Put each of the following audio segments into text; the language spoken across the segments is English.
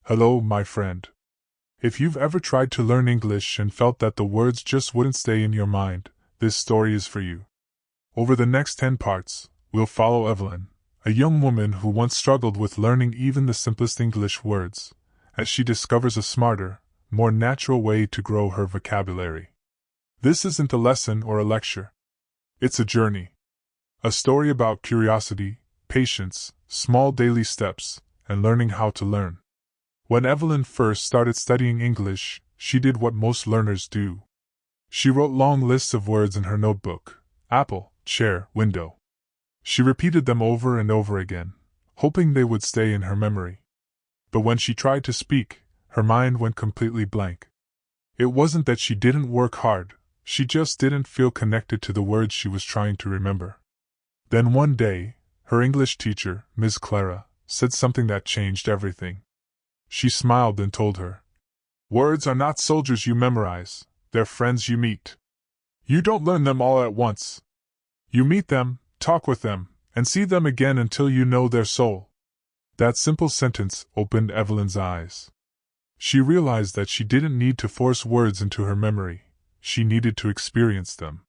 Hello, my friend. If you've ever tried to learn English and felt that the words just wouldn't stay in your mind, this story is for you. Over the next 10 parts, we'll follow Evelyn, a young woman who once struggled with learning even the simplest English words, as she discovers a smarter, more natural way to grow her vocabulary. This isn't a lesson or a lecture. It's a journey. A story about curiosity, patience, small daily steps, and learning how to learn. When Evelyn first started studying English, she did what most learners do. She wrote long lists of words in her notebook: apple, chair, window. She repeated them over and over again, hoping they would stay in her memory. But when she tried to speak, her mind went completely blank. It wasn't that she didn't work hard, she just didn't feel connected to the words she was trying to remember. Then one day, her English teacher, Ms. Clara, said something that changed everything. She smiled and told her, "Words are not soldiers you memorize, they're friends you meet. You don't learn them all at once. You meet them, talk with them, and see them again until you know their soul." That simple sentence opened Evelyn's eyes. She realized that she didn't need to force words into her memory, she needed to experience them.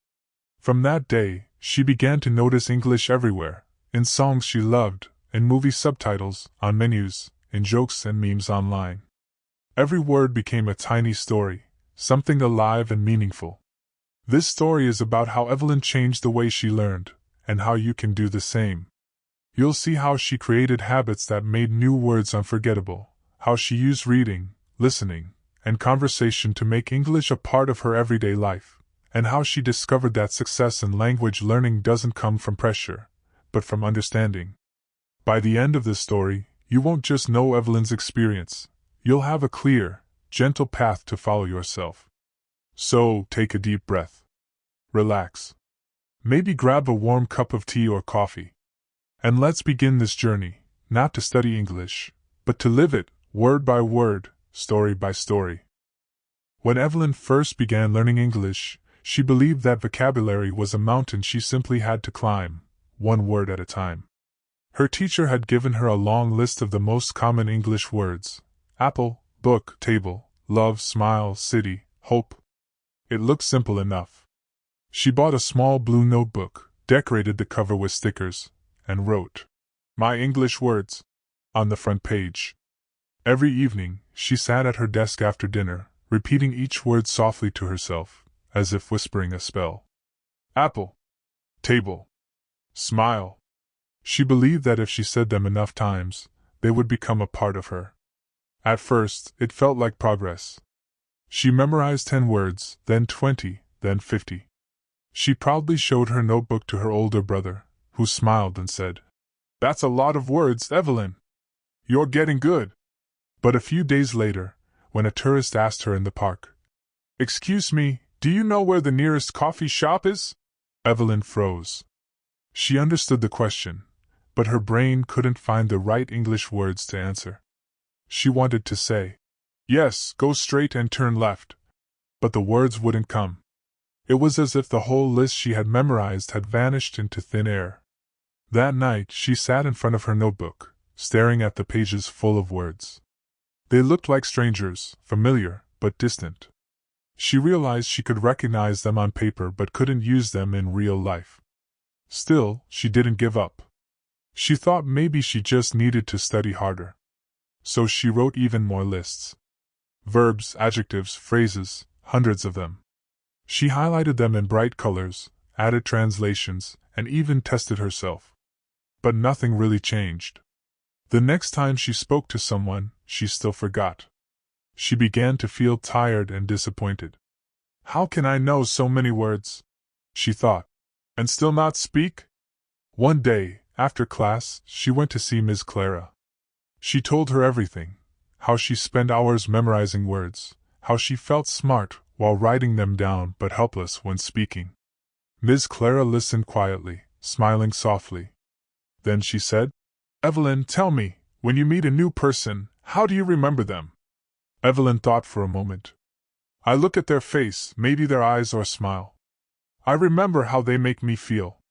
From that day, she began to notice English everywhere, in songs she loved, in movie subtitles, on menus, in jokes and memes online. Every word became a tiny story, something alive and meaningful. This story is about how Evelyn changed the way she learned, and how you can do the same. You'll see how she created habits that made new words unforgettable, how she used reading, listening, and conversation to make English a part of her everyday life, and how she discovered that success in language learning doesn't come from pressure, but from understanding. By the end of this story, you won't just know Evelyn's experience, you'll have a clear, gentle path to follow yourself. So, take a deep breath. Relax. Maybe grab a warm cup of tea or coffee. And let's begin this journey, not to study English, but to live it, word by word, story by story. When Evelyn first began learning English, she believed that vocabulary was a mountain she simply had to climb, one word at a time. Her teacher had given her a long list of the most common English words: apple, book, table, love, smile, city, hope. It looked simple enough. She bought a small blue notebook, decorated the cover with stickers, and wrote, "My English words," on the front page. Every evening, she sat at her desk after dinner, repeating each word softly to herself, as if whispering a spell. Apple. Table. Smile. She believed that if she said them enough times, they would become a part of her. At first, it felt like progress. She memorized 10 words, then 20, then 50. She proudly showed her notebook to her older brother, who smiled and said, "That's a lot of words, Evelyn. You're getting good." But a few days later, when a tourist asked her in the park, "Excuse me, do you know where the nearest coffee shop is?" Evelyn froze. She understood the question, but her brain couldn't find the right English words to answer. She wanted to say, "Yes, go straight and turn left," but the words wouldn't come. It was as if the whole list she had memorized had vanished into thin air. That night she sat in front of her notebook, staring at the pages full of words. They looked like strangers, familiar, but distant. She realized she could recognize them on paper but couldn't use them in real life. Still, she didn't give up. She thought maybe she just needed to study harder. So she wrote even more lists. Verbs, adjectives, phrases, hundreds of them. She highlighted them in bright colors, added translations, and even tested herself. But nothing really changed. The next time she spoke to someone, she still forgot. She began to feel tired and disappointed. "How can I know so many words?" she thought, "and still not speak?" One day, after class, she went to see Ms. Clara. She told her everything: how she spent hours memorizing words, how she felt smart while writing them down but helpless when speaking. Ms. Clara listened quietly, smiling softly. Then she said, "Evelyn, tell me, when you meet a new person, how do you remember them?" Evelyn thought for a moment. "I look at their face, maybe their eyes or smile. I remember how they make me feel."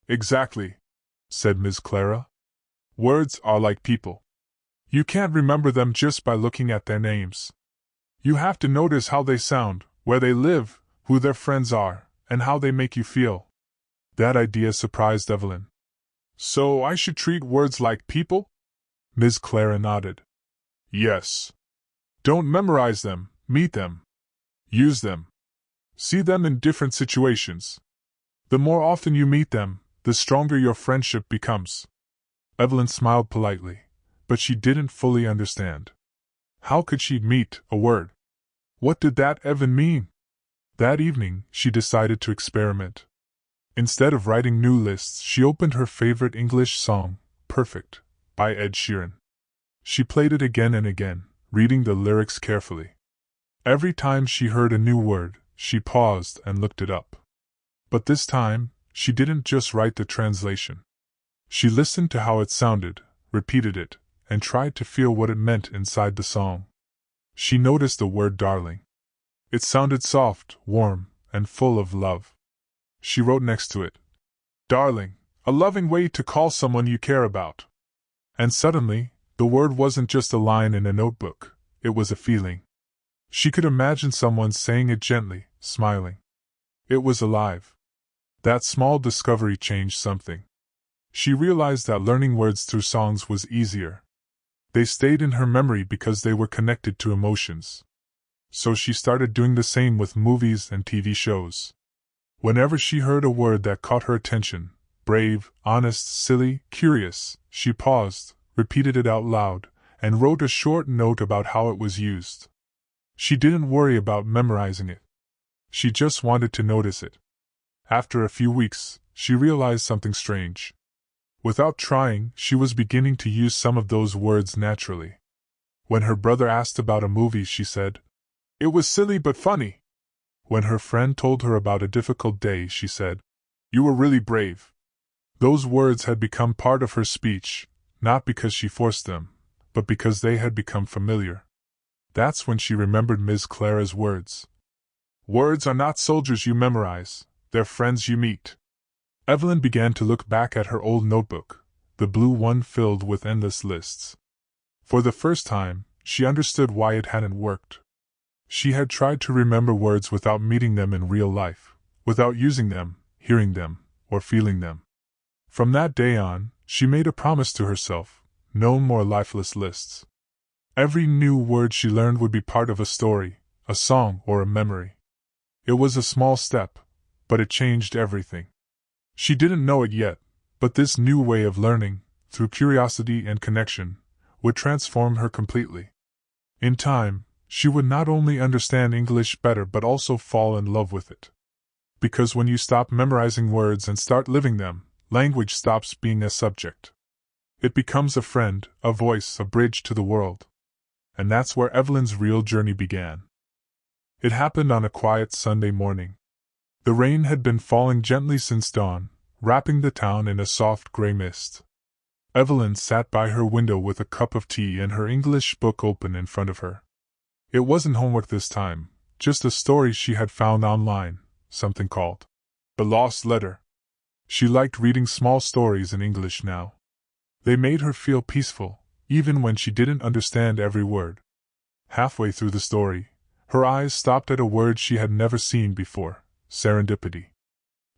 "Exactly," said Ms. Clara. "Words are like people. You can't remember them just by looking at their names. You have to notice how they sound, where they live, who their friends are, and how they make you feel. That idea surprised Evelyn. So I should treat words like people? Ms. Clara nodded. Yes. Don't memorize them, meet them. Use them. See them in different situations. The more often you meet them, the stronger your friendship becomes. Evelyn smiled politely, but she didn't fully understand. How could she meet a word? What did that even mean? That evening, she decided to experiment. Instead of writing new lists, she opened her favorite English song, Perfect, by Ed Sheeran. She played it again and again, reading the lyrics carefully. Every time she heard a new word, she paused and looked it up. But this time, she didn't just write the translation. She listened to how it sounded, repeated it, and tried to feel what it meant inside the song. She noticed the word darling. It sounded soft, warm, and full of love. She wrote next to it, Darling, a loving way to call someone you care about. And suddenly, the word wasn't just a line in a notebook, it was a feeling. She could imagine someone saying it gently, smiling. It was alive. That small discovery changed something. She realized that learning words through songs was easier. They stayed in her memory because they were connected to emotions. So she started doing the same with movies and TV shows. Whenever she heard a word that caught her attention, brave, honest, silly, curious, she paused, repeated it out loud, and wrote a short note about how it was used. She didn't worry about memorizing it. She just wanted to notice it. After a few weeks, she realized something strange. Without trying, she was beginning to use some of those words naturally. When her brother asked about a movie, she said, It was silly but funny. When her friend told her about a difficult day, she said, You were really brave. Those words had become part of her speech, not because she forced them, but because they had become familiar. That's when she remembered Ms. Clara's words. Words are not soldiers you memorize, they're friends you meet. Evelyn began to look back at her old notebook, the blue one filled with endless lists. For the first time, she understood why it hadn't worked. She had tried to remember words without meeting them in real life, without using them, hearing them, or feeling them. From that day on, she made a promise to herself, no more lifeless lists. Every new word she learned would be part of a story, a song, or a memory. It was a small step, but it changed everything. She didn't know it yet, but this new way of learning, through curiosity and connection, would transform her completely. In time, she would not only understand English better but also fall in love with it. Because when you stop memorizing words and start living them, language stops being a subject. It becomes a friend, a voice, a bridge to the world. And that's where Evelyn's real journey began. It happened on a quiet Sunday morning. The rain had been falling gently since dawn, wrapping the town in a soft gray mist. Evelyn sat by her window with a cup of tea and her English book open in front of her. It wasn't homework this time, just a story she had found online, something called The Lost Letter. She liked reading small stories in English now. They made her feel peaceful, even when she didn't understand every word. Halfway through the story, her eyes stopped at a word she had never seen before. Serendipity.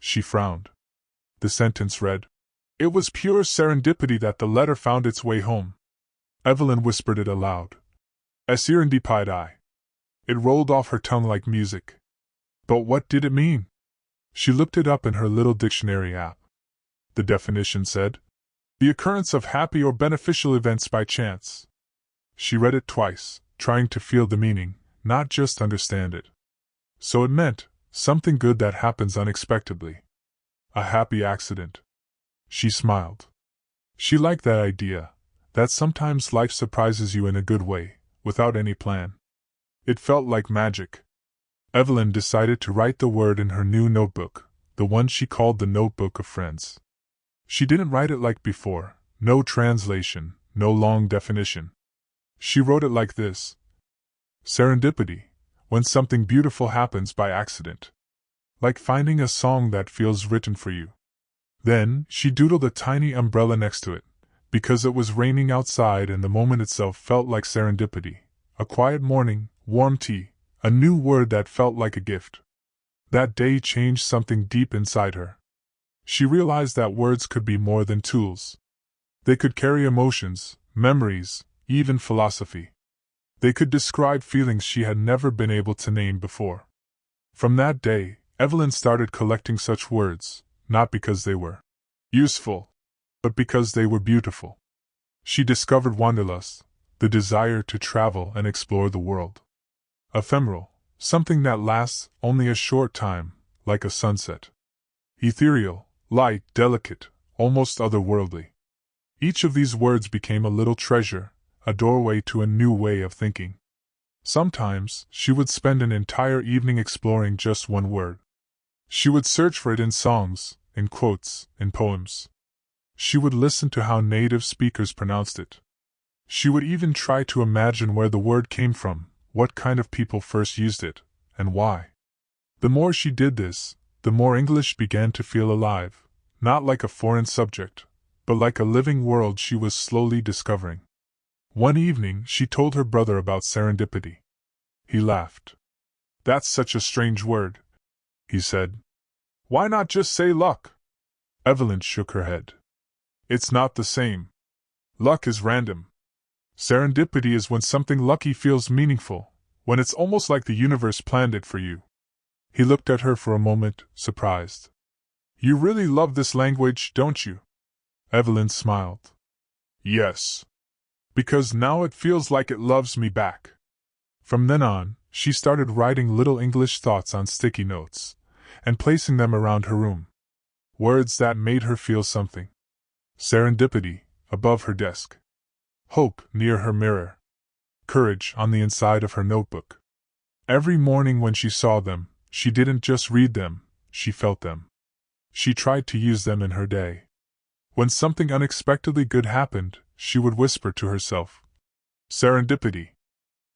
She frowned. The sentence read, It was pure serendipity that the letter found its way home. Evelyn whispered it aloud. Serendipity. It rolled off her tongue like music. But what did it mean? She looked it up in her little dictionary app. The definition said, The occurrence of happy or beneficial events by chance. She read it twice, trying to feel the meaning, not just understand it. So it meant, something good that happens unexpectedly. A happy accident. She smiled. She liked that idea, that sometimes life surprises you in a good way, without any plan. It felt like magic. Evelyn decided to write the word in her new notebook, the one she called the Notebook of Friends. She didn't write it like before, no translation, no long definition. She wrote it like this. Serendipity, when something beautiful happens by accident. Like finding a song that feels written for you. Then, she doodled a tiny umbrella next to it, because it was raining outside and the moment itself felt like serendipity. A quiet morning, warm tea, a new word that felt like a gift. That day changed something deep inside her. She realized that words could be more than tools. They could carry emotions, memories, even philosophy. They could describe feelings she had never been able to name before. From that day, Evelyn started collecting such words, not because they were useful, but because they were beautiful. She discovered wanderlust, the desire to travel and explore the world. Ephemeral, something that lasts only a short time, like a sunset. Ethereal, light, delicate, almost otherworldly. Each of these words became a little treasure, a doorway to a new way of thinking. Sometimes, she would spend an entire evening exploring just one word. She would search for it in songs, in quotes, in poems. She would listen to how native speakers pronounced it. She would even try to imagine where the word came from, what kind of people first used it, and why. The more she did this, the more English began to feel alive, not like a foreign subject, but like a living world she was slowly discovering. One evening she told her brother about serendipity. He laughed. "That's such a strange word," he said. "Why not just say luck?" Evelyn shook her head. "It's not the same. Luck is random. Serendipity is when something lucky feels meaningful, when it's almost like the universe planned it for you." He looked at her for a moment, surprised. "You really love this language, don't you?" Evelyn smiled. "Yes. Because now it feels like it loves me back." From then on, she started writing little English thoughts on sticky notes, and placing them around her room. Words that made her feel something. Serendipity, above her desk. Hope, near her mirror. Courage, on the inside of her notebook. Every morning when she saw them, she didn't just read them, she felt them. She tried to use them in her day. When something unexpectedly good happened, she would whisper to herself, "Serendipity."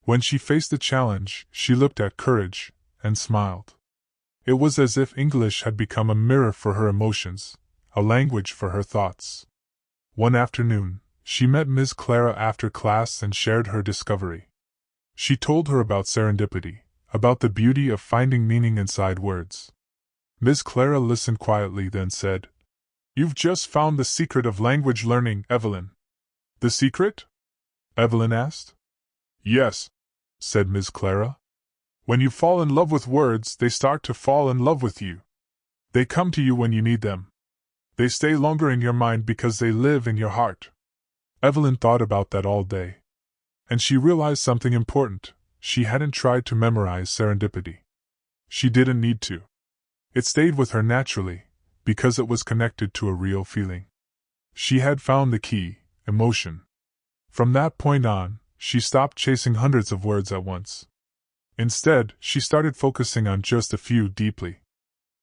When she faced a challenge, she looked at courage, and smiled. It was as if English had become a mirror for her emotions, a language for her thoughts. One afternoon, she met Ms. Clara after class and shared her discovery. She told her about serendipity, about the beauty of finding meaning inside words. Ms. Clara listened quietly, then said, "You've just found the secret of language learning, Evelyn." "The secret?" Evelyn asked. "Yes," said Ms. Clara. "When you fall in love with words, they start to fall in love with you. They come to you when you need them. They stay longer in your mind because they live in your heart." Evelyn thought about that all day. And she realized something important. She hadn't tried to memorize serendipity. She didn't need to. It stayed with her naturally, because it was connected to a real feeling. She had found the key, emotion. From that point on, she stopped chasing hundreds of words at once. Instead, she started focusing on just a few deeply.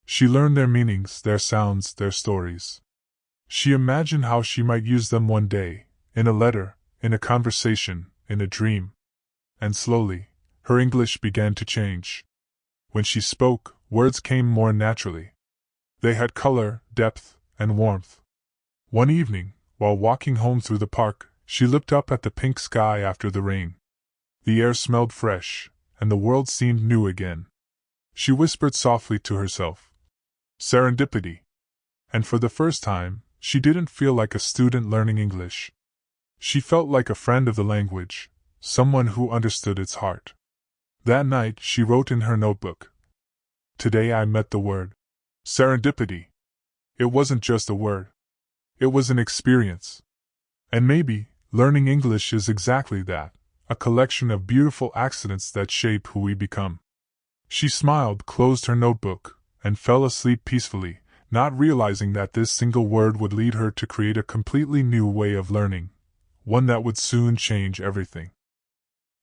She learned their meanings, their sounds, their stories. She imagined how she might use them one day, in a letter, in a conversation, in a dream. And slowly, her English began to change. When she spoke, words came more naturally. They had color, depth, and warmth. One evening, while walking home through the park, she looked up at the pink sky after the rain. The air smelled fresh, and the world seemed new again. She whispered softly to herself, "Serendipity." And for the first time, she didn't feel like a student learning English. She felt like a friend of the language, someone who understood its heart. That night, she wrote in her notebook, "Today I met the word serendipity." It wasn't just a word. It was an experience. And maybe, learning English is exactly that, a collection of beautiful accidents that shape who we become. She smiled, closed her notebook, and fell asleep peacefully, not realizing that this single word would lead her to create a completely new way of learning, one that would soon change everything.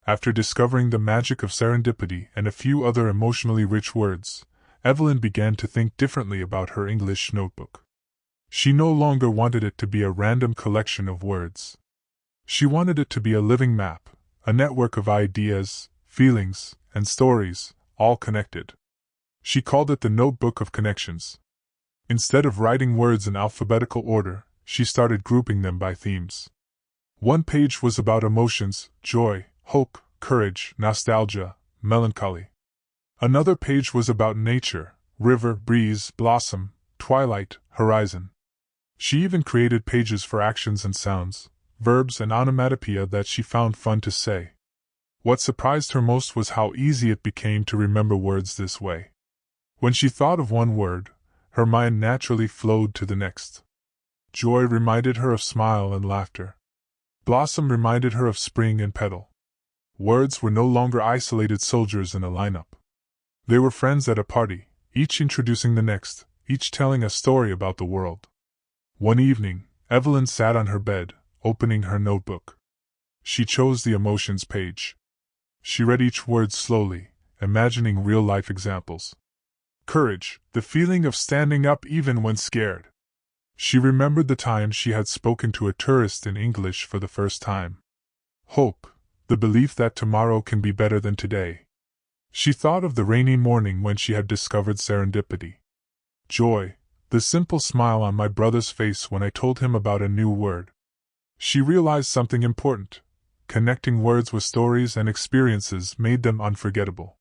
After discovering the magic of serendipity and a few other emotionally rich words, Evelyn began to think differently about her English notebook. She no longer wanted it to be a random collection of words. She wanted it to be a living map, a network of ideas, feelings, and stories, all connected. She called it the Notebook of Connections. Instead of writing words in alphabetical order, she started grouping them by themes. One page was about emotions: joy, hope, courage, nostalgia, melancholy. Another page was about nature: river, breeze, blossom, twilight, horizon. She even created pages for actions and sounds, verbs and onomatopoeia that she found fun to say. What surprised her most was how easy it became to remember words this way. When she thought of one word, her mind naturally flowed to the next. Joy reminded her of smile and laughter. Blossom reminded her of spring and petal. Words were no longer isolated soldiers in a lineup. They were friends at a party, each introducing the next, each telling a story about the world. One evening, Evelyn sat on her bed, opening her notebook. She chose the emotions page. She read each word slowly, imagining real-life examples. Courage, the feeling of standing up even when scared. She remembered the time she had spoken to a tourist in English for the first time. Hope, the belief that tomorrow can be better than today. She thought of the rainy morning when she had discovered serendipity. Joy, the simple smile on my brother's face when I told him about a new word. She realized something important. Connecting words with stories and experiences made them unforgettable.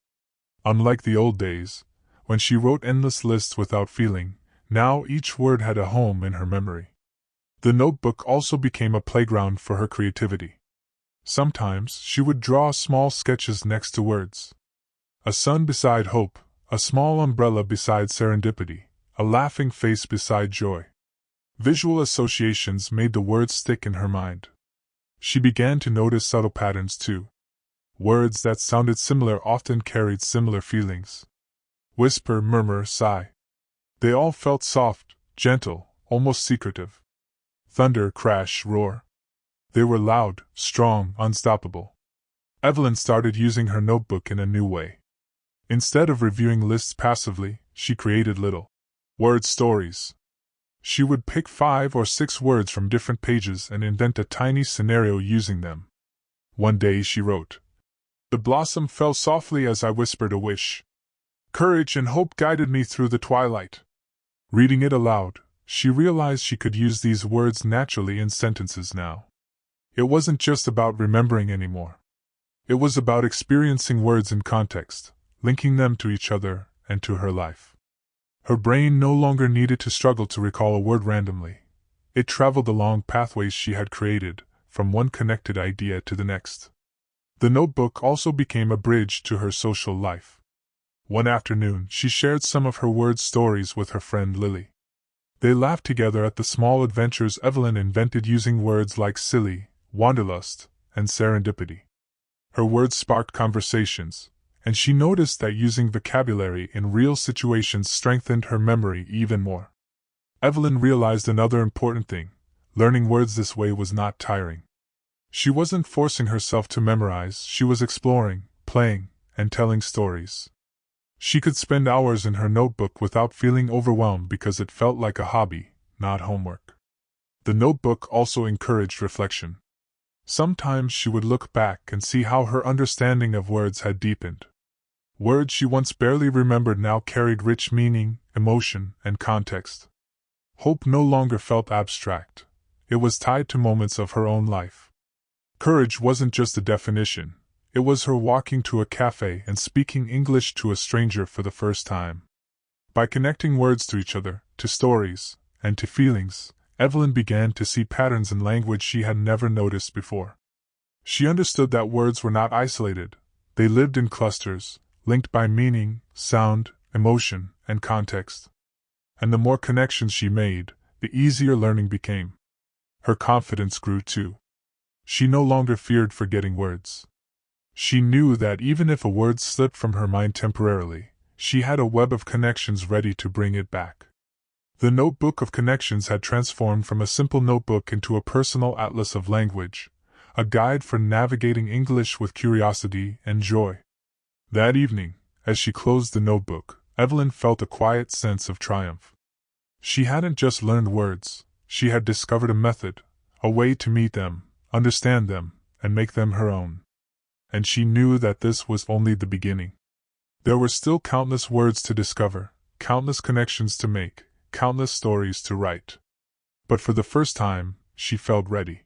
Unlike the old days, when she wrote endless lists without feeling, now each word had a home in her memory. The notebook also became a playground for her creativity. Sometimes she would draw small sketches next to words. A sun beside hope, a small umbrella beside serendipity, a laughing face beside joy. Visual associations made the words stick in her mind. She began to notice subtle patterns too. Words that sounded similar often carried similar feelings. Whisper, murmur, sigh. They all felt soft, gentle, almost secretive. Thunder, crash, roar. They were loud, strong, unstoppable. Evelyn started using her notebook in a new way. Instead of reviewing lists passively, she created little word stories. She would pick 5 or 6 words from different pages and invent a tiny scenario using them. One day she wrote, "The blossom fell softly as I whispered a wish. Courage and hope guided me through the twilight." Reading it aloud, she realized she could use these words naturally in sentences now. It wasn't just about remembering anymore. It was about experiencing words in context, linking them to each other and to her life. Her brain no longer needed to struggle to recall a word randomly. It traveled along pathways she had created, from one connected idea to the next. The notebook also became a bridge to her social life. One afternoon, she shared some of her word stories with her friend Lily. They laughed together at the small adventures Evelyn invented using words like silly, wanderlust, and serendipity. Her words sparked conversations, and she noticed that using vocabulary in real situations strengthened her memory even more. Evelyn realized another important thing: learning words this way was not tiring. She wasn't forcing herself to memorize, she was exploring, playing, and telling stories. She could spend hours in her notebook without feeling overwhelmed because it felt like a hobby, not homework. The notebook also encouraged reflection. Sometimes she would look back and see how her understanding of words had deepened. Words she once barely remembered now carried rich meaning, emotion, and context. Hope no longer felt abstract. It was tied to moments of her own life. Courage wasn't just a definition. It was her walking to a cafe and speaking English to a stranger for the first time. By connecting words to each other, to stories, and to feelings, Evelyn began to see patterns in language she had never noticed before. She understood that words were not isolated. They lived in clusters, linked by meaning, sound, emotion, and context. And the more connections she made, the easier learning became. Her confidence grew too. She no longer feared forgetting words. She knew that even if a word slipped from her mind temporarily, she had a web of connections ready to bring it back. The notebook of connections had transformed from a simple notebook into a personal atlas of language, a guide for navigating English with curiosity and joy. That evening, as she closed the notebook, Evelyn felt a quiet sense of triumph. She hadn't just learned words, she had discovered a method, a way to meet them, understand them, and make them her own. And she knew that this was only the beginning. There were still countless words to discover, countless connections to make, countless stories to write. But for the first time, she felt ready.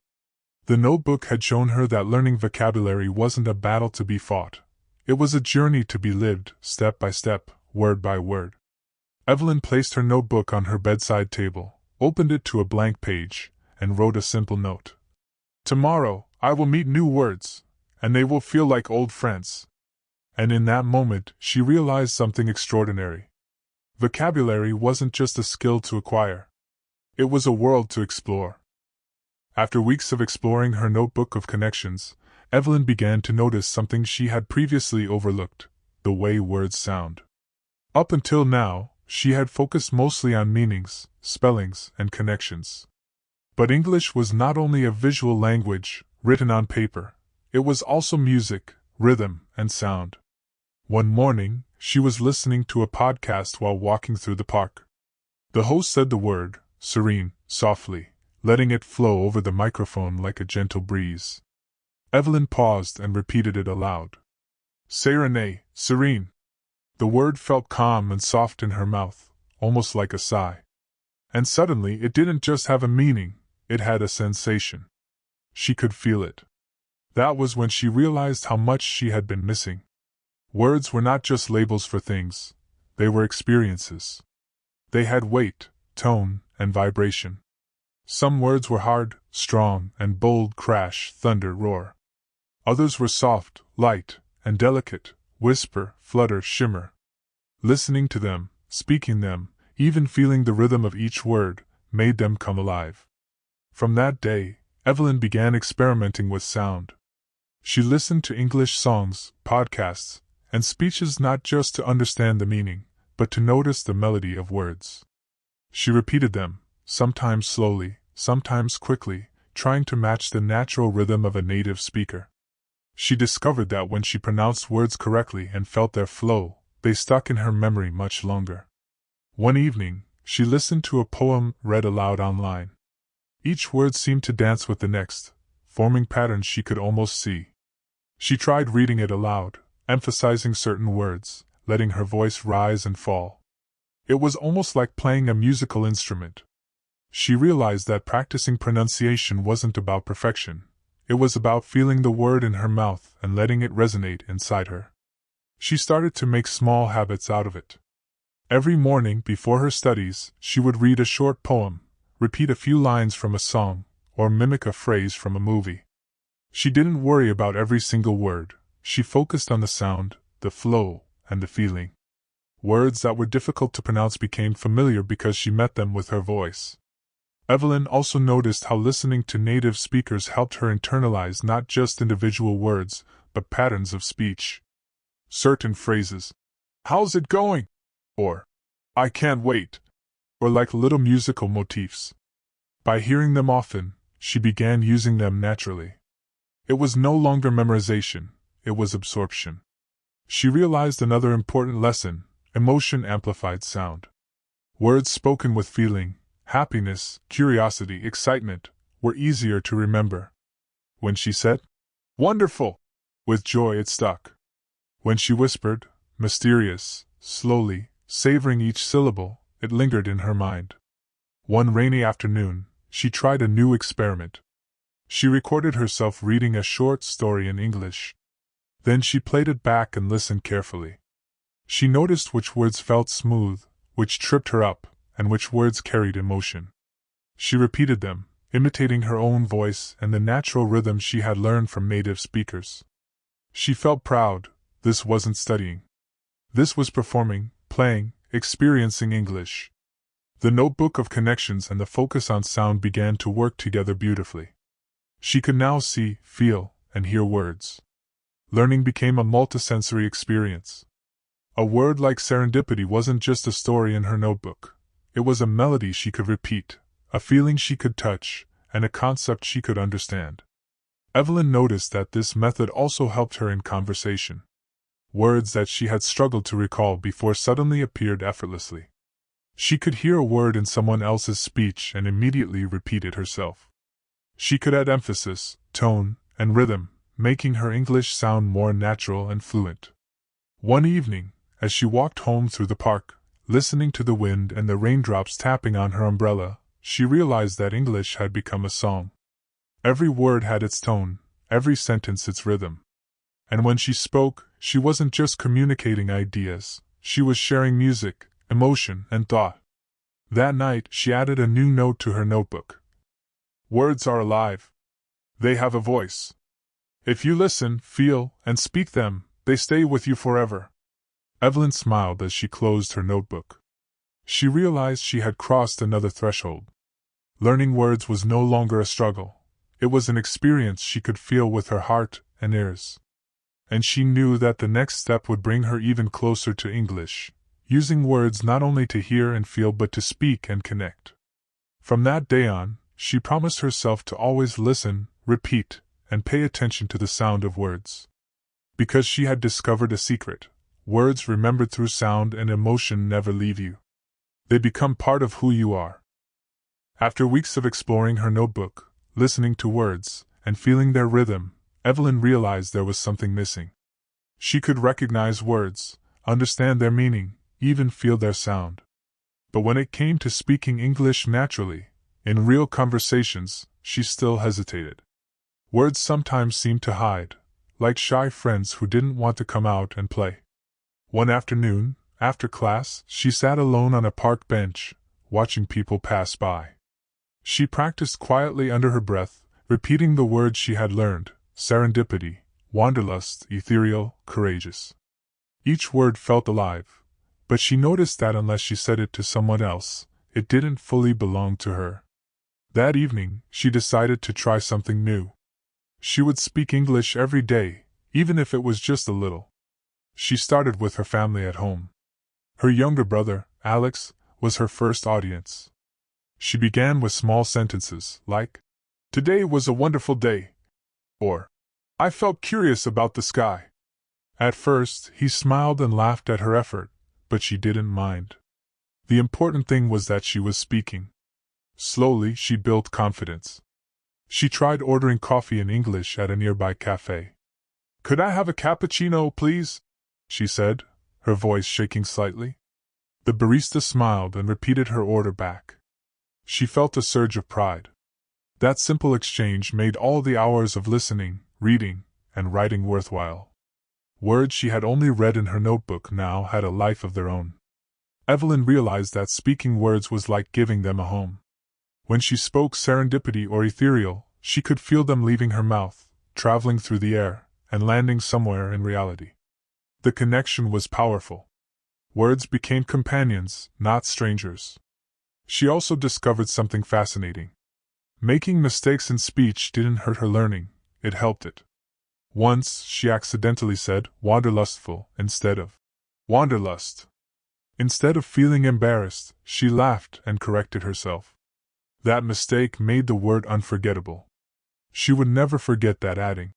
The notebook had shown her that learning vocabulary wasn't a battle to be fought. It was a journey to be lived, step by step, word by word. Evelyn placed her notebook on her bedside table, opened it to a blank page, and wrote a simple note. "Tomorrow, I will meet new words, and they will feel like old friends." And in that moment, she realized something extraordinary. Vocabulary wasn't just a skill to acquire. It was a world to explore. After weeks of exploring her notebook of connections, Evelyn began to notice something she had previously overlooked: the way words sound. Up until now, she had focused mostly on meanings, spellings, and connections. But English was not only a visual language, written on paper, it was also music, rhythm, and sound. One morning, she was listening to a podcast while walking through the park. The host said the word, serene, softly, letting it flow over the microphone like a gentle breeze. Evelyn paused and repeated it aloud. Serene, serene. The word felt calm and soft in her mouth, almost like a sigh. And suddenly it didn't just have a meaning, it had a sensation. She could feel it. That was when she realized how much she had been missing. Words were not just labels for things, they were experiences. They had weight, tone, and vibration. Some words were hard, strong, and bold: crash, thunder, roar. Others were soft, light, and delicate: whisper, flutter, shimmer. Listening to them, speaking them, even feeling the rhythm of each word, made them come alive. From that day, Evelyn began experimenting with sound. She listened to English songs, podcasts, and speeches not just to understand the meaning, but to notice the melody of words. She repeated them, sometimes slowly, sometimes quickly, trying to match the natural rhythm of a native speaker. She discovered that when she pronounced words correctly and felt their flow, they stuck in her memory much longer. One evening, she listened to a poem read aloud online. Each word seemed to dance with the next, forming patterns she could almost see. She tried reading it aloud, emphasizing certain words, letting her voice rise and fall. It was almost like playing a musical instrument. She realized that practicing pronunciation wasn't about perfection. It was about feeling the word in her mouth and letting it resonate inside her. She started to make small habits out of it. Every morning before her studies, she would read a short poem, repeat a few lines from a song, or mimic a phrase from a movie. She didn't worry about every single word. She focused on the sound, the flow, and the feeling. Words that were difficult to pronounce became familiar because she met them with her voice. Evelyn also noticed how listening to native speakers helped her internalize not just individual words, but patterns of speech. Certain phrases, "How's it going?" or "I can't wait," were like little musical motifs. By hearing them often, she began using them naturally. It was no longer memorization, it was absorption. She realized another important lesson: emotion amplified sound. Words spoken with feeling, happiness, curiosity, excitement, were easier to remember. When she said, "Wonderful!" with joy, it stuck. When she whispered, "Mysterious," slowly, savoring each syllable, it lingered in her mind. One rainy afternoon, she tried a new experiment. She recorded herself reading a short story in English. Then she played it back and listened carefully. She noticed which words felt smooth, which tripped her up, and which words carried emotion. She repeated them, imitating her own voice and the natural rhythm she had learned from native speakers. She felt proud. This wasn't studying. This was performing, playing, experiencing English. The notebook of connections and the focus on sound began to work together beautifully. She could now see, feel, and hear words. Learning became a multisensory experience. A word like serendipity wasn't just a story in her notebook. It was a melody she could repeat, a feeling she could touch, and a concept she could understand. Evelyn noticed that this method also helped her in conversation. Words that she had struggled to recall before suddenly appeared effortlessly. She could hear a word in someone else's speech and immediately repeat it herself. She could add emphasis, tone, and rhythm, making her English sound more natural and fluent. One evening, as she walked home through the park, listening to the wind and the raindrops tapping on her umbrella, she realized that English had become a song. Every word had its tone, every sentence its rhythm. And when she spoke, she wasn't just communicating ideas, she was sharing music, emotion, and thought. That night, she added a new note to her notebook. Words are alive. They have a voice. If you listen, feel, and speak them, they stay with you forever. Evelyn smiled as she closed her notebook. She realized she had crossed another threshold. Learning words was no longer a struggle. It was an experience she could feel with her heart and ears. And she knew that the next step would bring her even closer to English, using words not only to hear and feel but to speak and connect. From that day on, she promised herself to always listen, repeat, and pay attention to the sound of words. Because she had discovered a secret: words remembered through sound and emotion never leave you. They become part of who you are. After weeks of exploring her notebook, listening to words, and feeling their rhythm, Evelyn realized there was something missing. She could recognize words, understand their meaning, even feel their sound. But when it came to speaking English naturally, in real conversations, she still hesitated. Words sometimes seemed to hide, like shy friends who didn't want to come out and play. One afternoon, after class, she sat alone on a park bench, watching people pass by. She practiced quietly under her breath, repeating the words she had learned: serendipity, wanderlust, ethereal, courageous. Each word felt alive, but she noticed that unless she said it to someone else, it didn't fully belong to her. That evening, she decided to try something new. She would speak English every day, even if it was just a little. She started with her family at home. Her younger brother, Alex, was her first audience. She began with small sentences like, "Today was a wonderful day," or, "I felt curious about the sky." At first, he smiled and laughed at her effort, but she didn't mind. The important thing was that she was speaking. Slowly, she built confidence. She tried ordering coffee in English at a nearby cafe. "Could I have a cappuccino, please?" she said, her voice shaking slightly. The barista smiled and repeated her order back. She felt a surge of pride. That simple exchange made all the hours of listening, reading, and writing worthwhile. Words she had only read in her notebook now had a life of their own. Evelyn realized that speaking words was like giving them a home. When she spoke serendipity or ethereal, she could feel them leaving her mouth, traveling through the air, and landing somewhere in reality. The connection was powerful. Words became companions, not strangers. She also discovered something fascinating. Making mistakes in speech didn't hurt her learning, it helped it. Once, she accidentally said wanderlustful instead of wanderlust. Instead of feeling embarrassed, she laughed and corrected herself. That mistake made the word unforgettable. She would never forget that adding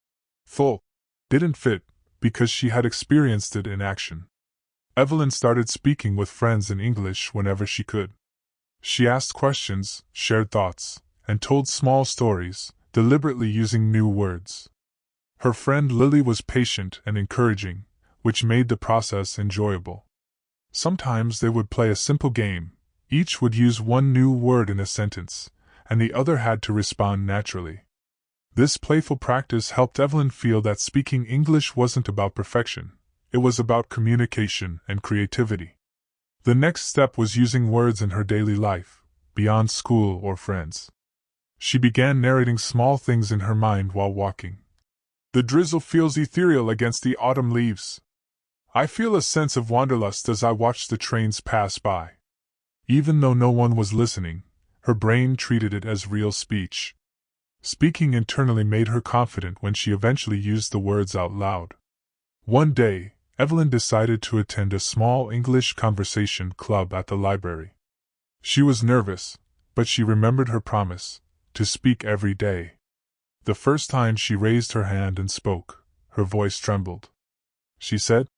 "full" didn't fit, because she had experienced it in action. Evelyn started speaking with friends in English whenever she could. She asked questions, shared thoughts, and told small stories, deliberately using new words. Her friend Lily was patient and encouraging, which made the process enjoyable. Sometimes they would play a simple game. Each would use one new word in a sentence, and the other had to respond naturally. This playful practice helped Evelyn feel that speaking English wasn't about perfection, it was about communication and creativity. The next step was using words in her daily life, beyond school or friends. She began narrating small things in her mind while walking. "The drizzle feels ethereal against the autumn leaves. I feel a sense of wanderlust as I watch the trains pass by." Even though no one was listening, her brain treated it as real speech. Speaking internally made her confident when she eventually used the words out loud. One day, Evelyn decided to attend a small English conversation club at the library. She was nervous, but she remembered her promise to speak every day. The first time she raised her hand and spoke, her voice trembled. She said,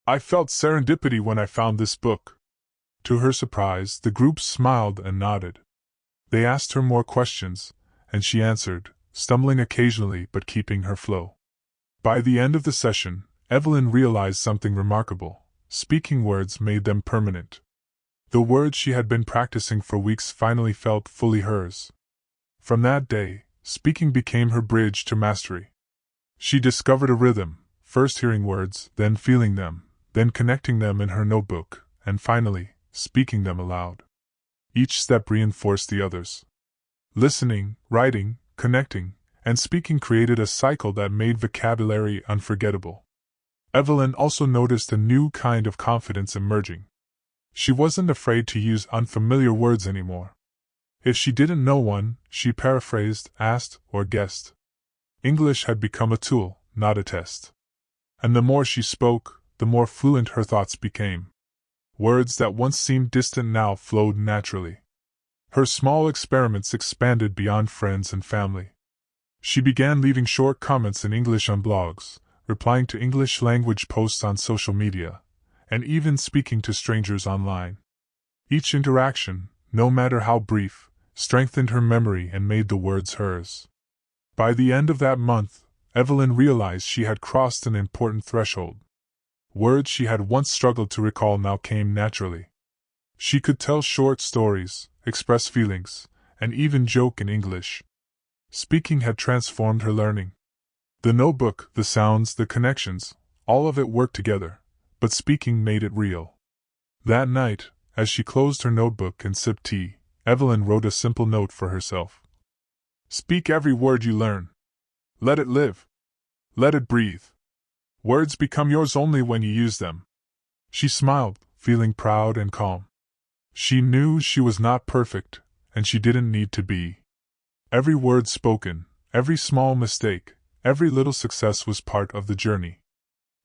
"I felt serendipity when I found this book." To her surprise, the group smiled and nodded. They asked her more questions, and she answered, stumbling occasionally but keeping her flow. By the end of the session, Evelyn realized something remarkable: speaking words made them permanent. The words she had been practicing for weeks finally felt fully hers. From that day, speaking became her bridge to mastery. She discovered a rhythm, first hearing words, then feeling them, then connecting them in her notebook, and finally, speaking them aloud. Each step reinforced the others. Listening, writing, connecting, and speaking created a cycle that made vocabulary unforgettable. Evelyn also noticed a new kind of confidence emerging. She wasn't afraid to use unfamiliar words anymore. If she didn't know one, she paraphrased, asked, or guessed. English had become a tool, not a test. And the more she spoke, the more fluent her thoughts became. Words that once seemed distant now flowed naturally. Her small experiments expanded beyond friends and family. She began leaving short comments in English on blogs, replying to English language posts on social media, and even speaking to strangers online. Each interaction, no matter how brief, strengthened her memory and made the words hers. By the end of that month, Evelyn realized she had crossed an important threshold. Words she had once struggled to recall now came naturally. She could tell short stories, express feelings, and even joke in English. Speaking had transformed her learning. The notebook, the sounds, the connections, all of it worked together, but speaking made it real. That night, as she closed her notebook and sipped tea, Evelyn wrote a simple note for herself. Speak every word you learn. Let it live. Let it breathe. Words become yours only when you use them. She smiled, feeling proud and calm. She knew she was not perfect, and she didn't need to be. Every word spoken, every small mistake, every little success was part of the journey.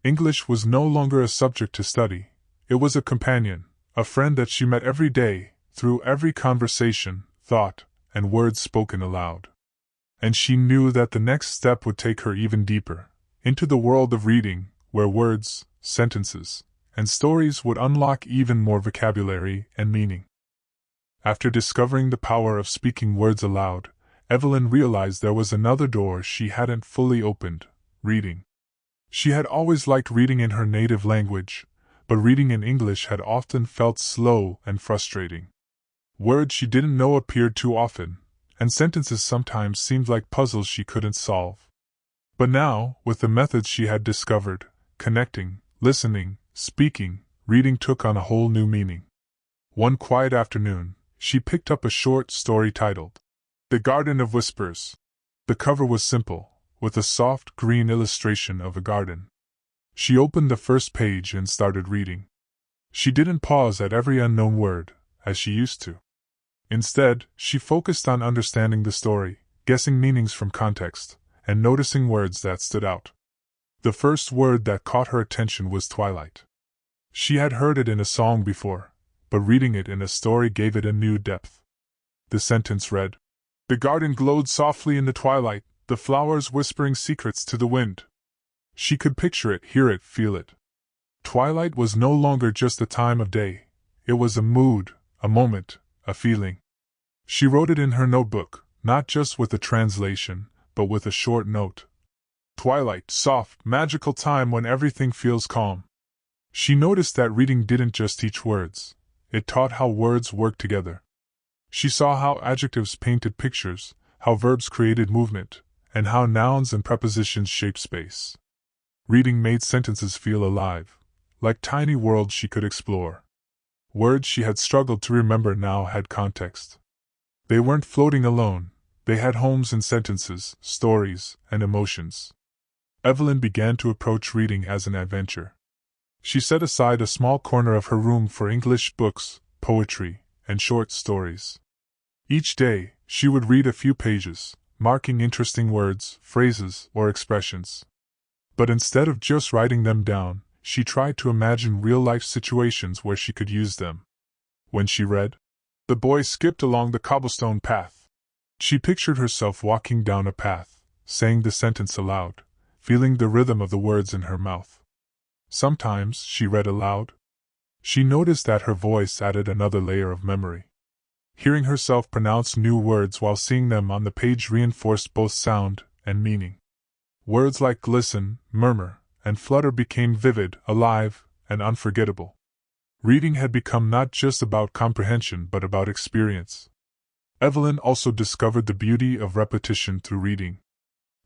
English was no longer a subject to study. It was a companion, a friend that she met every day, through every conversation, thought, and words spoken aloud. And she knew that the next step would take her even deeper, into the world of reading, where words, sentences, and stories would unlock even more vocabulary and meaning. After discovering the power of speaking words aloud, Evelyn realized there was another door she hadn't fully opened: reading. She had always liked reading in her native language, but reading in English had often felt slow and frustrating. Words she didn't know appeared too often, and sentences sometimes seemed like puzzles she couldn't solve. But now, with the methods she had discovered, connecting, listening, speaking, reading took on a whole new meaning. One quiet afternoon, she picked up a short story titled The Garden of Whispers. The cover was simple, with a soft green illustration of a garden. She opened the first page and started reading. She didn't pause at every unknown word, as she used to. Instead, she focused on understanding the story, guessing meanings from context, and noticing words that stood out. The first word that caught her attention was twilight. She had heard it in a song before, but reading it in a story gave it a new depth. The sentence read, The garden glowed softly in the twilight, the flowers whispering secrets to the wind. She could picture it, hear it, feel it. Twilight was no longer just a time of day. It was a mood, a moment, a feeling. She wrote it in her notebook, not just with a translation, but with a short note. Twilight, soft, magical time when everything feels calm. She noticed that reading didn't just teach words, it taught how words work together. She saw how adjectives painted pictures, how verbs created movement, and how nouns and prepositions shaped space. Reading made sentences feel alive, like tiny worlds she could explore. Words she had struggled to remember now had context. They weren't floating alone, they had homes in sentences, stories, and emotions. Evelyn began to approach reading as an adventure. She set aside a small corner of her room for English books, poetry, and short stories. Each day, she would read a few pages, marking interesting words, phrases, or expressions. But instead of just writing them down, she tried to imagine real-life situations where she could use them. When she read, The boy skipped along the cobblestone path. She pictured herself walking down a path, saying the sentence aloud, feeling the rhythm of the words in her mouth. Sometimes she read aloud. She noticed that her voice added another layer of memory. Hearing herself pronounce new words while seeing them on the page reinforced both sound and meaning. Words like glisten, murmur, and flutter became vivid, alive, and unforgettable. Reading had become not just about comprehension but about experience. Evelyn also discovered the beauty of repetition through reading.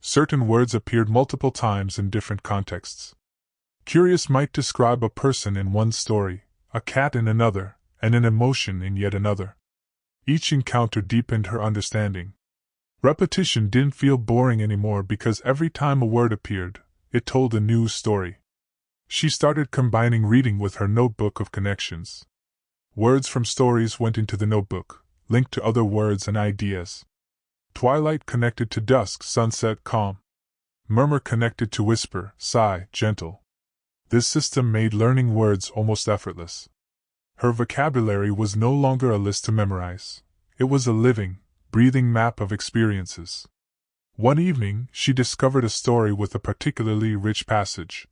Certain words appeared multiple times in different contexts. Curious might describe a person in one story, a cat in another, and an emotion in yet another. Each encounter deepened her understanding. Repetition didn't feel boring anymore because every time a word appeared, it told a new story. She started combining reading with her notebook of connections. Words from stories went into the notebook, linked to other words and ideas. Twilight connected to dusk, sunset, calm. Murmur connected to whisper, sigh, gentle. This system made learning words almost effortless. Her vocabulary was no longer a list to memorize. It was a living, breathing map of experiences. One evening, she discovered a story with a particularly rich passage.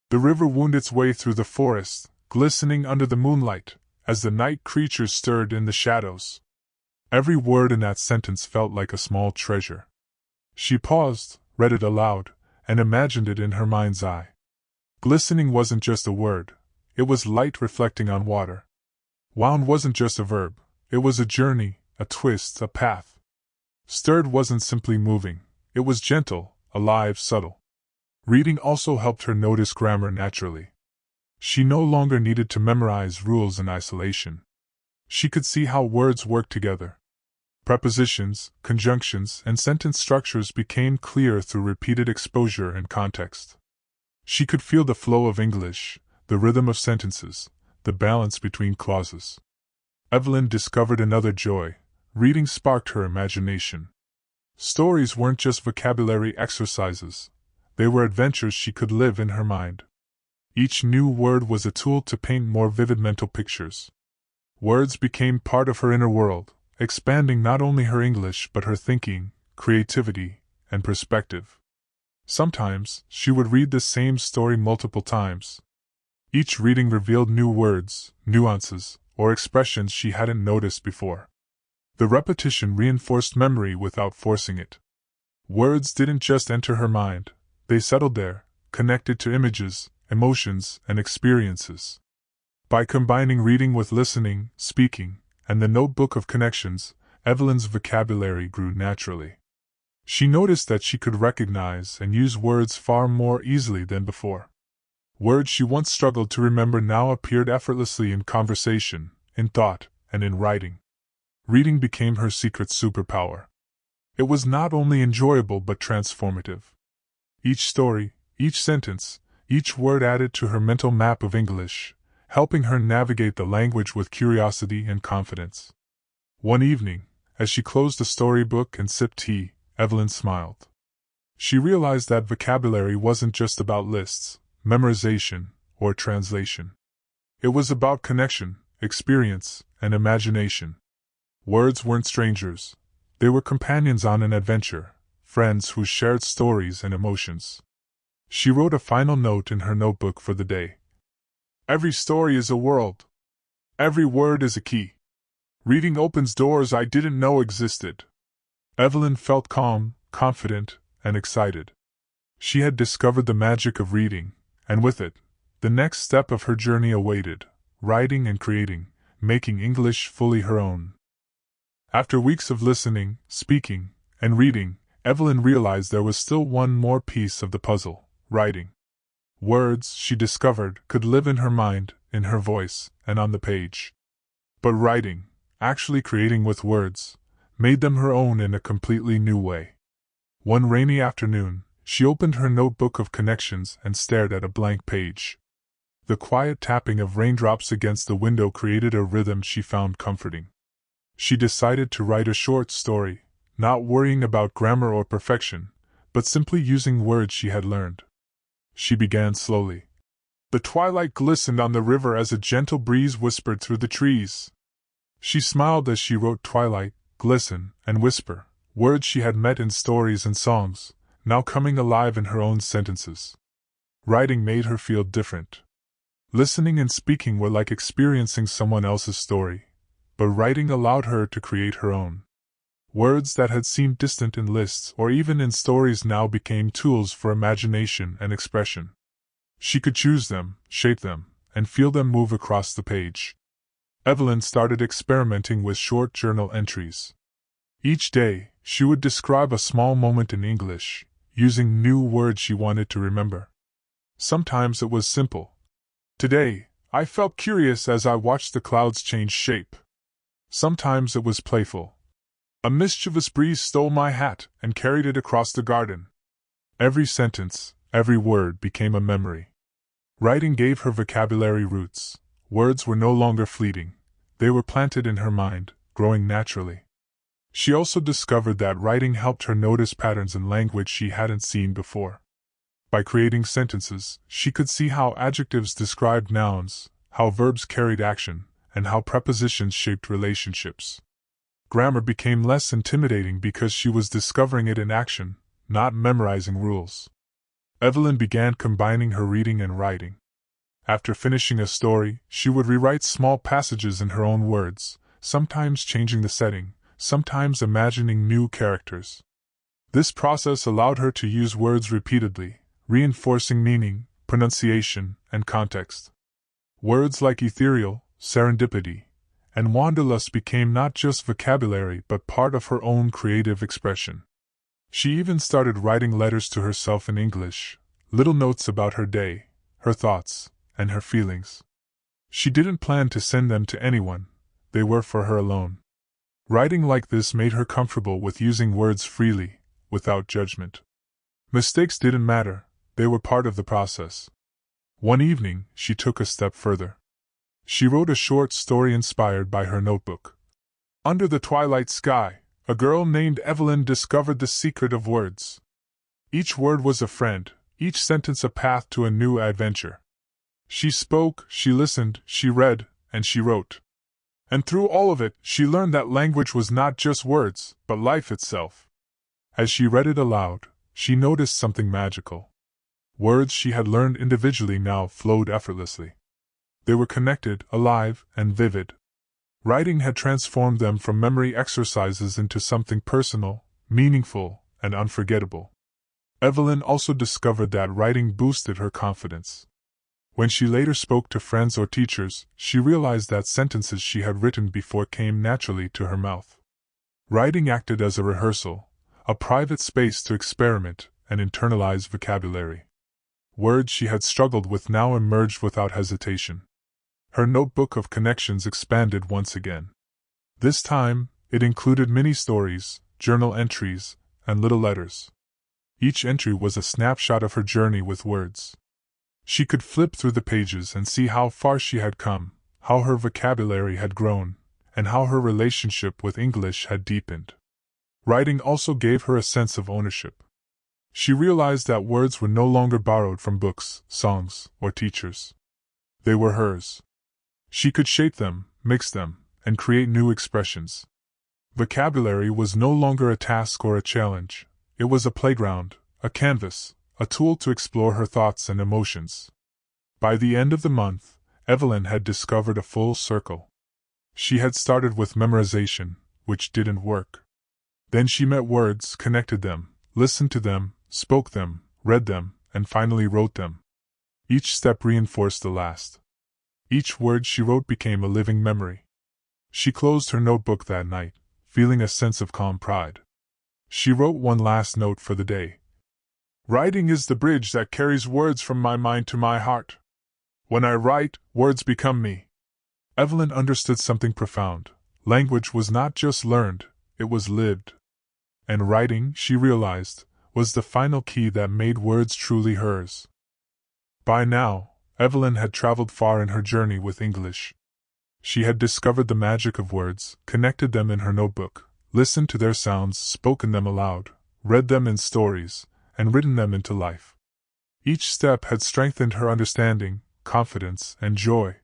The river wound its way through the forest, glistening under the moonlight, as the night creatures stirred in the shadows. Every word in that sentence felt like a small treasure. She paused, read it aloud, and imagined it in her mind's eye. Glistening wasn't just a word, it was light reflecting on water. Wound wasn't just a verb, it was a journey, a twist, a path. Stirred wasn't simply moving, it was gentle, alive, subtle. Reading also helped her notice grammar naturally. She no longer needed to memorize rules in isolation. She could see how words worked together. Prepositions, conjunctions, and sentence structures became clear through repeated exposure and context. She could feel the flow of English, the rhythm of sentences, the balance between clauses. Evelyn discovered another joy. Reading sparked her imagination. Stories weren't just vocabulary exercises. They were adventures she could live in her mind. Each new word was a tool to paint more vivid mental pictures. Words became part of her inner world, expanding not only her English but her thinking, creativity, and perspective. Sometimes, she would read the same story multiple times. Each reading revealed new words, nuances, or expressions she hadn't noticed before. The repetition reinforced memory without forcing it. Words didn't just enter her mind, they settled there, connected to images, emotions, and experiences. By combining reading with listening, speaking, and the notebook of connections, Evelyn's vocabulary grew naturally. She noticed that she could recognize and use words far more easily than before. Words she once struggled to remember now appeared effortlessly in conversation, in thought, and in writing. Reading became her secret superpower. It was not only enjoyable but transformative. Each story, each sentence, each word added to her mental map of English, helping her navigate the language with curiosity and confidence. One evening, as she closed the storybook and sipped tea, Evelyn smiled. She realized that vocabulary wasn't just about lists, memorization, or translation. It was about connection, experience, and imagination. Words weren't strangers. They were companions on an adventure, friends who shared stories and emotions. She wrote a final note in her notebook for the day. Every story is a world. Every word is a key. Reading opens doors I didn't know existed. Evelyn felt calm, confident, and excited. She had discovered the magic of reading, and with it, the next step of her journey awaited, writing and creating, making English fully her own. After weeks of listening, speaking, and reading, Evelyn realized there was still one more piece of the puzzle: writing. Words, she discovered, could live in her mind, in her voice, and on the page. But writing, actually creating with words, made them her own in a completely new way. One rainy afternoon, she opened her notebook of connections and stared at a blank page. The quiet tapping of raindrops against the window created a rhythm she found comforting. She decided to write a short story, not worrying about grammar or perfection, but simply using words she had learned. She began slowly. The twilight glistened on the river as a gentle breeze whispered through the trees. She smiled as she wrote twilight, glisten, and whisper, words she had met in stories and songs, now coming alive in her own sentences. Writing made her feel different. Listening and speaking were like experiencing someone else's story, but writing allowed her to create her own. Words that had seemed distant in lists or even in stories now became tools for imagination and expression. She could choose them, shape them, and feel them move across the page. Evelyn started experimenting with short journal entries. Each day, she would describe a small moment in English, using new words she wanted to remember. Sometimes it was simple. Today, I felt curious as I watched the clouds change shape. Sometimes it was playful. A mischievous breeze stole my hat and carried it across the garden. Every sentence, every word became a memory. Writing gave her vocabulary roots. Words were no longer fleeting. They were planted in her mind, growing naturally. She also discovered that writing helped her notice patterns in language she hadn't seen before. By creating sentences, she could see how adjectives described nouns, how verbs carried action, and how prepositions shaped relationships. Grammar became less intimidating because she was discovering it in action, not memorizing rules. Evelyn began combining her reading and writing. After finishing a story, she would rewrite small passages in her own words, sometimes changing the setting, sometimes imagining new characters. This process allowed her to use words repeatedly, reinforcing meaning, pronunciation, and context. Words like ethereal, serendipity, and wanderlust became not just vocabulary but part of her own creative expression. She even started writing letters to herself in English, little notes about her day, her thoughts, and her feelings. She didn't plan to send them to anyone, they were for her alone. Writing like this made her comfortable with using words freely, without judgment. Mistakes didn't matter, they were part of the process. One evening, she took a step further. She wrote a short story inspired by her notebook. Under the twilight sky, a girl named Evelyn discovered the secret of words. Each word was a friend, each sentence a path to a new adventure. She spoke, she listened, she read, and she wrote. And through all of it, she learned that language was not just words, but life itself. As she read it aloud, she noticed something magical. Words she had learned individually now flowed effortlessly. They were connected, alive, and vivid. Writing had transformed them from memory exercises into something personal, meaningful, and unforgettable. Evelyn also discovered that writing boosted her confidence. When she later spoke to friends or teachers, she realized that sentences she had written before came naturally to her mouth. Writing acted as a rehearsal, a private space to experiment and internalize vocabulary. Words she had struggled with now emerged without hesitation. Her notebook of connections expanded once again. This time, it included mini-stories, journal entries, and little letters. Each entry was a snapshot of her journey with words. She could flip through the pages and see how far she had come, how her vocabulary had grown, and how her relationship with English had deepened. Writing also gave her a sense of ownership. She realized that words were no longer borrowed from books, songs, or teachers. They were hers. She could shape them, mix them, and create new expressions. Vocabulary was no longer a task or a challenge. It was a playground, a canvas, a tool to explore her thoughts and emotions. By the end of the month, Evelyn had discovered a full circle. She had started with memorization, which didn't work. Then she met words, connected them, listened to them, spoke them, read them, and finally wrote them. Each step reinforced the last. Each word she wrote became a living memory. She closed her notebook that night, feeling a sense of calm pride. She wrote one last note for the day. Writing is the bridge that carries words from my mind to my heart. When I write, words become me. Evelyn understood something profound. Language was not just learned, it was lived. And writing, she realized, was the final key that made words truly hers. By now, Evelyn had traveled far in her journey with English. She had discovered the magic of words, connected them in her notebook, listened to their sounds, spoken them aloud, read them in stories, and written them into life. Each step had strengthened her understanding, confidence, and joy.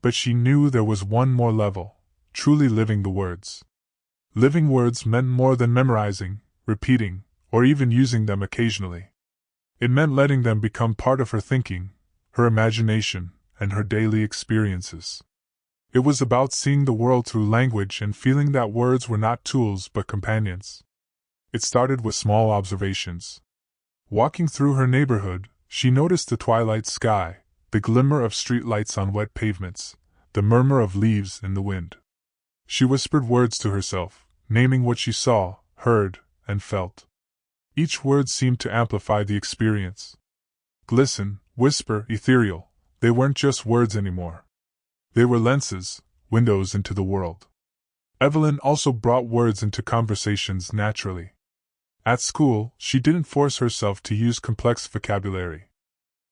But she knew there was one more level, truly living the words. Living words meant more than memorizing, repeating, or even using them occasionally. It meant letting them become part of her thinking, her imagination, and her daily experiences. It was about seeing the world through language and feeling that words were not tools but companions. It started with small observations. Walking through her neighborhood, she noticed the twilight sky, the glimmer of street lights on wet pavements, the murmur of leaves in the wind. She whispered words to herself, naming what she saw, heard, and felt. Each word seemed to amplify the experience. Glisten, whisper, ethereal, they weren't just words anymore. They were lenses, windows into the world. Evelyn also brought words into conversations naturally. At school, she didn't force herself to use complex vocabulary.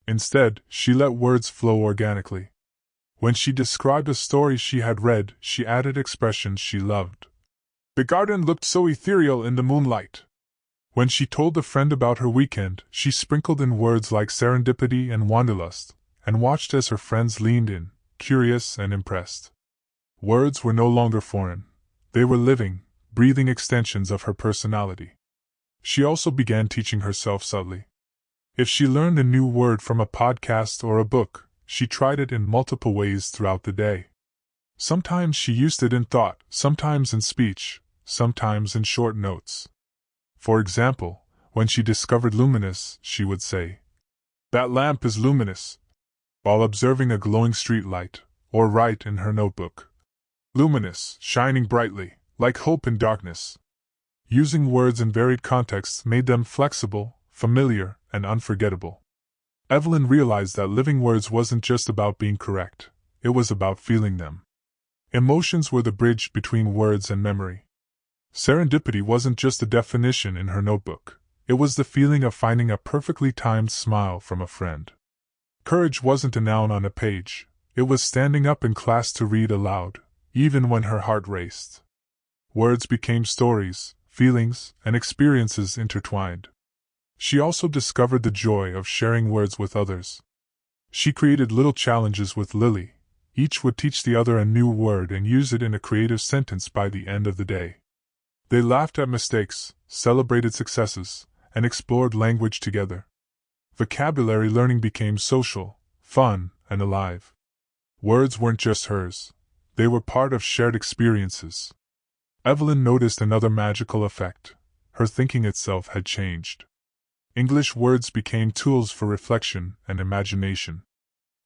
Instead, she let words flow organically. When she described a story she had read, she added expressions she loved. The garden looked so ethereal in the moonlight. When she told a friend about her weekend, she sprinkled in words like serendipity and wanderlust, and watched as her friends leaned in, curious and impressed. Words were no longer foreign. They were living, breathing extensions of her personality. She also began teaching herself subtly. If she learned a new word from a podcast or a book, she tried it in multiple ways throughout the day. Sometimes she used it in thought, sometimes in speech, sometimes in short notes. For example, when she discovered luminous, she would say, "That lamp is luminous," while observing a glowing street light, or write in her notebook, "Luminous, shining brightly, like hope in darkness." Using words in varied contexts made them flexible, familiar, and unforgettable. Evelyn realized that living words wasn't just about being correct, it was about feeling them. Emotions were the bridge between words and memory. Serendipity wasn't just a definition in her notebook, it was the feeling of finding a perfectly timed smile from a friend. Courage wasn't a noun on a page, it was standing up in class to read aloud, even when her heart raced. Words became stories, feelings, and experiences intertwined. She also discovered the joy of sharing words with others. She created little challenges with Lily. Each would teach the other a new word and use it in a creative sentence by the end of the day. They laughed at mistakes, celebrated successes, and explored language together. Vocabulary learning became social, fun, and alive. Words weren't just hers. They were part of shared experiences. Evelyn noticed another magical effect. Her thinking itself had changed. English words became tools for reflection and imagination.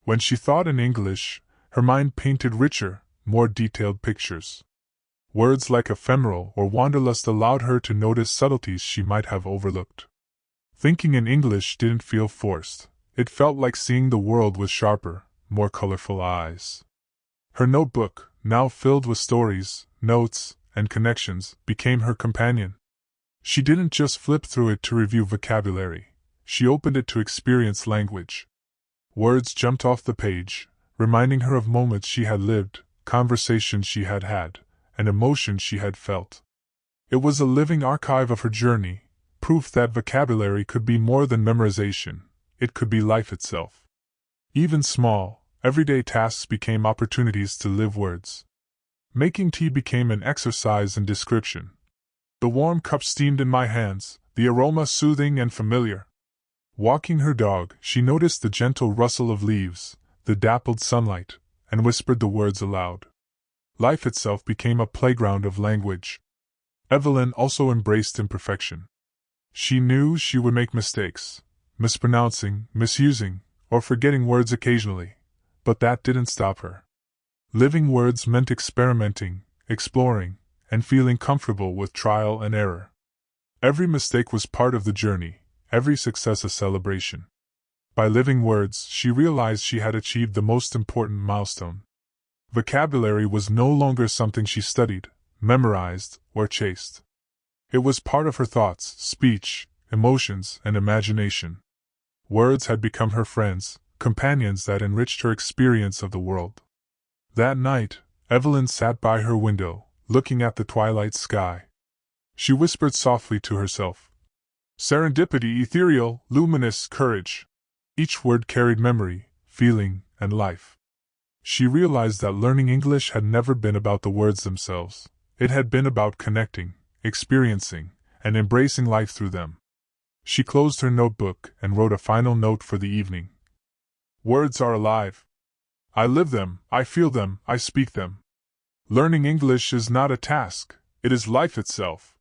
When she thought in English, her mind painted richer, more detailed pictures. Words like ephemeral or wanderlust allowed her to notice subtleties she might have overlooked. Thinking in English didn't feel forced. It felt like seeing the world with sharper, more colorful eyes. Her notebook, now filled with stories, notes, and connections, became her companion. She didn't just flip through it to review vocabulary. She opened it to experience language. Words jumped off the page, reminding her of moments she had lived, conversations she had had, and emotions she had felt. It was a living archive of her journey, proof that vocabulary could be more than memorization, it could be life itself. Even small, everyday tasks became opportunities to live words. Making tea became an exercise in description. The warm cup steamed in my hands, the aroma soothing and familiar. Walking her dog, she noticed the gentle rustle of leaves, the dappled sunlight, and whispered the words aloud. Life itself became a playground of language. Evelyn also embraced imperfection. She knew she would make mistakes, mispronouncing, misusing, or forgetting words occasionally, but that didn't stop her. Living words meant experimenting, exploring, and feeling comfortable with trial and error. Every mistake was part of the journey, every success a celebration. By living words, she realized she had achieved the most important milestone. Vocabulary was no longer something she studied, memorized, or chased. It was part of her thoughts, speech, emotions, and imagination. Words had become her friends, companions that enriched her experience of the world. That night, Evelyn sat by her window, looking at the twilight sky. She whispered softly to herself, "Serendipity, ethereal, luminous, courage." Each word carried memory, feeling, and life. She realized that learning English had never been about the words themselves. It had been about connecting, experiencing, and embracing life through them. She closed her notebook and wrote a final note for the evening. Words are alive. I live them, I feel them, I speak them. Learning English is not a task, it is life itself.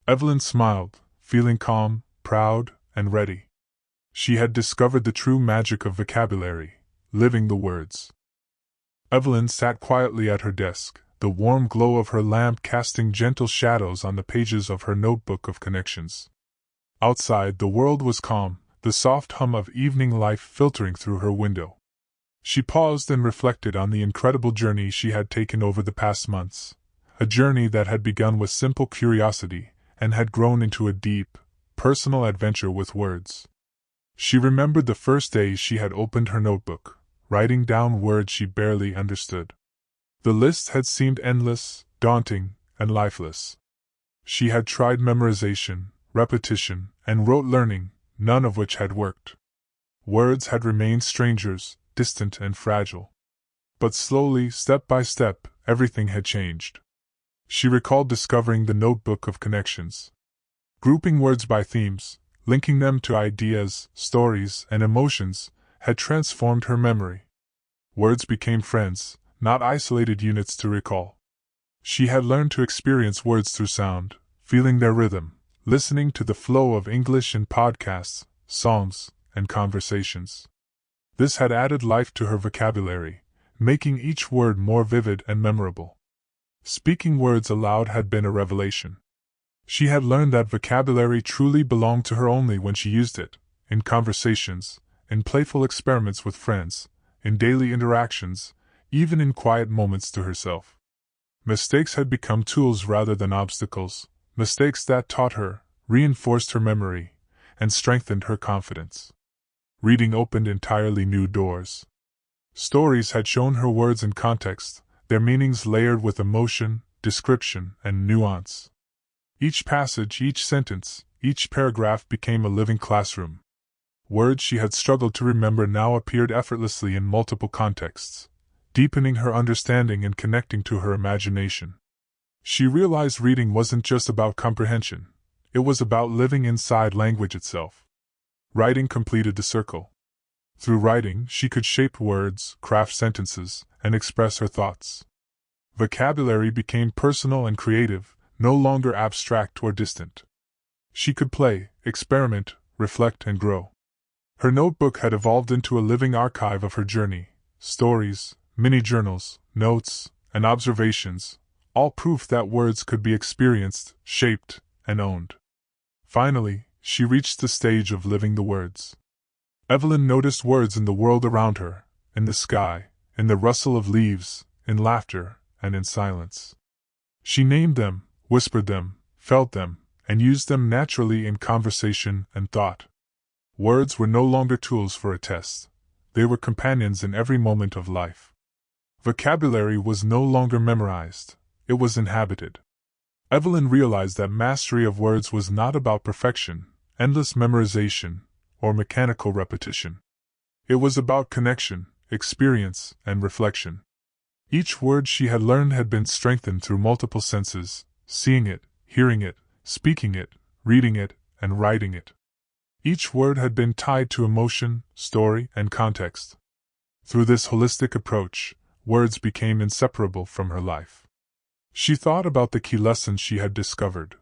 Evelyn smiled, feeling calm, proud, and ready. She had discovered the true magic of vocabulary. Living the Words. Evelyn sat quietly at her desk, the warm glow of her lamp casting gentle shadows on the pages of her notebook of connections. Outside, the world was calm, the soft hum of evening life filtering through her window. She paused and reflected on the incredible journey she had taken over the past months, a journey that had begun with simple curiosity and had grown into a deep, personal adventure with words. She remembered the first day she had opened her notebook, writing down words she barely understood. The list had seemed endless, daunting, and lifeless. She had tried memorization, repetition, and rote learning, none of which had worked. Words had remained strangers, distant and fragile. But slowly, step by step, everything had changed. She recalled discovering the notebook of connections. Grouping words by themes, linking them to ideas, stories, and emotions, had transformed her memory. Words became friends, not isolated units to recall. She had learned to experience words through sound, feeling their rhythm, listening to the flow of English in podcasts, songs, and conversations. This had added life to her vocabulary, making each word more vivid and memorable. Speaking words aloud had been a revelation. She had learned that vocabulary truly belonged to her only when she used it, in conversations, in playful experiments with friends, in daily interactions, even in quiet moments to herself. Mistakes had become tools rather than obstacles, mistakes that taught her, reinforced her memory, and strengthened her confidence. Reading opened entirely new doors. Stories had shown her words in context, their meanings layered with emotion, description, and nuance. Each passage, each sentence, each paragraph became a living classroom. Words she had struggled to remember now appeared effortlessly in multiple contexts, deepening her understanding and connecting to her imagination. She realized reading wasn't just about comprehension, it was about living inside language itself. Writing completed the circle. Through writing, she could shape words, craft sentences, and express her thoughts. Vocabulary became personal and creative, no longer abstract or distant. She could play, experiment, reflect, and grow. Her notebook had evolved into a living archive of her journey, stories, mini-journals, notes, and observations, all proof that words could be experienced, shaped, and owned. Finally, she reached the stage of living the words. Evelyn noticed words in the world around her, in the sky, in the rustle of leaves, in laughter, and in silence. She named them, whispered them, felt them, and used them naturally in conversation and thought. Words were no longer tools for a test. They were companions in every moment of life. Vocabulary was no longer memorized. It was inhabited. Evelyn realized that mastery of words was not about perfection, endless memorization, or mechanical repetition. It was about connection, experience, and reflection. Each word she had learned had been strengthened through multiple senses, seeing it, hearing it, speaking it, reading it, and writing it. Each word had been tied to emotion, story, and context. Through this holistic approach, words became inseparable from her life. She thought about the key lessons she had discovered.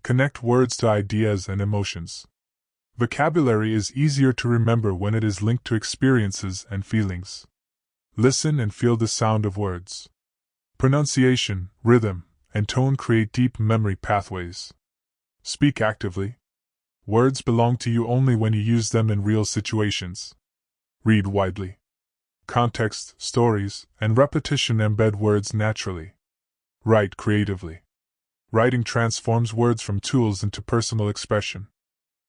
Connect words to ideas and emotions. Vocabulary is easier to remember when it is linked to experiences and feelings. Listen and feel the sound of words. Pronunciation, rhythm, and tone create deep memory pathways. Speak actively. Words belong to you only when you use them in real situations. Read widely. Context, stories, and repetition embed words naturally. Write creatively. Writing transforms words from tools into personal expression.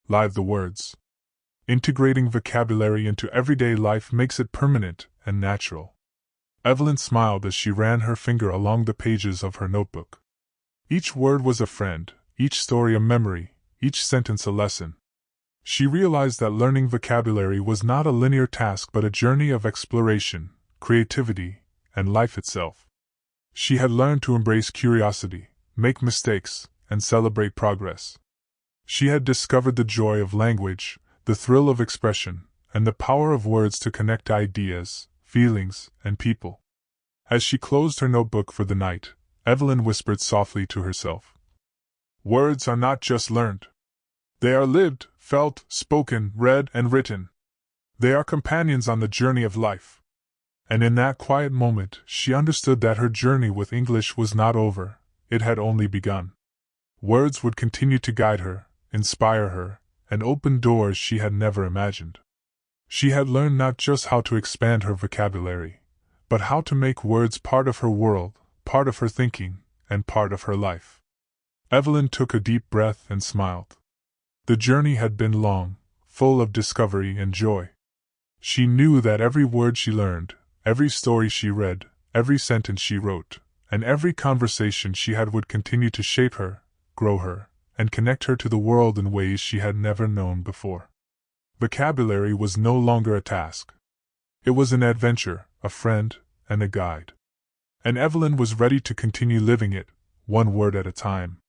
Live the words. Integrating vocabulary into everyday life makes it permanent and natural. Evelyn smiled as she ran her finger along the pages of her notebook. Each word was a friend, each story a memory, each sentence a lesson. She realized that learning vocabulary was not a linear task but a journey of exploration, creativity, and life itself. She had learned to embrace curiosity, make mistakes, and celebrate progress. She had discovered the joy of language, the thrill of expression, and the power of words to connect ideas, feelings, and people. As she closed her notebook for the night, Evelyn whispered softly to herself. Words are not just learned. They are lived, felt, spoken, read, and written. They are companions on the journey of life. And in that quiet moment, she understood that her journey with English was not over, it had only begun. Words would continue to guide her, inspire her, and open doors she had never imagined. She had learned not just how to expand her vocabulary, but how to make words part of her world, part of her thinking, and part of her life. Evelyn took a deep breath and smiled. The journey had been long, full of discovery and joy. She knew that every word she learned, every story she read, every sentence she wrote, and every conversation she had would continue to shape her, grow her, and connect her to the world in ways she had never known before. Vocabulary was no longer a task. It was an adventure, a friend, and a guide. And Evelyn was ready to continue living it, one word at a time.